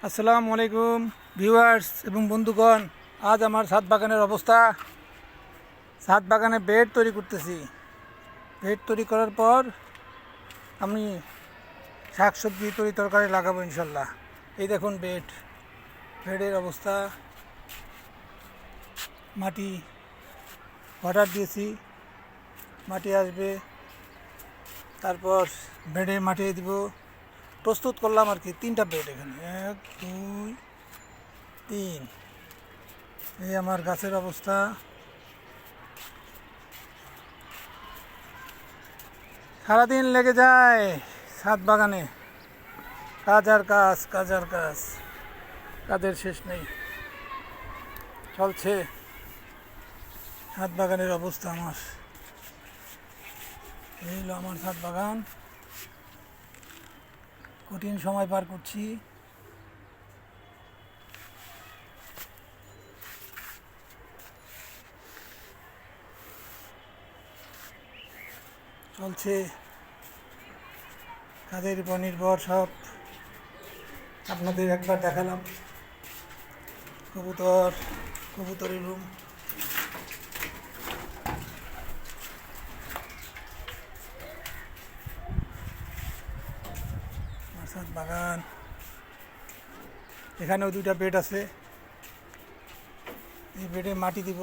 আসসালামু আলাইকুম ভিউয়ার্স এবং বন্ধুগণ। আজ আমার ছাদ বাগানের অবস্থা। ছাদ বাগানে বেড তৈরি করতেছি। বেড তৈরি করার পর আমি শাকসবজি তরি তরকারি লাগাবো ইনশাল্লাহ। এই দেখুন বেডের অবস্থা। মাটি অর্ডার দিয়েছি, মাটি আসবে, তারপর বেডে মাটি দিব। প্রস্তুত করলাম আর কি। 3টা বেড এখানে, 1 2 3। এই আমার গাছের অবস্থা। সারাদিন লেগে যায় ছাদ বাগানে, কাজ আর কাজ, কাজ আর কাজ, কাজের শেষ নেই। চলছে ছাদ বাগানের অবস্থা আমার। এই হলো আমার ছাদ বাগান। কঠিন সময় পার করছি। চলছে কাজের উপর নির্ভর সব। আপনাদের একবার দেখালাম কবুতরের রুম। আমার ছাদ বাগান। এখানেও 2টা বেড আছে। এই বেডে মাটি দিব,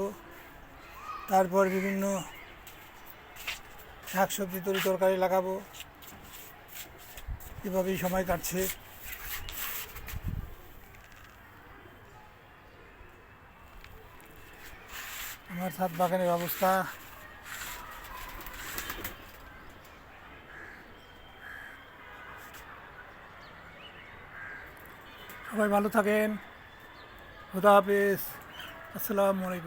তারপর বিভিন্ন শাকসবজি তরি তরকারি লাগাবো। এভাবেই সময় কাটছে। আমার ছাদ বাগানের অবস্থা। সবাই ভালো থাকেন। খুদা হাফেজ। আসসালামু আলাইকুম।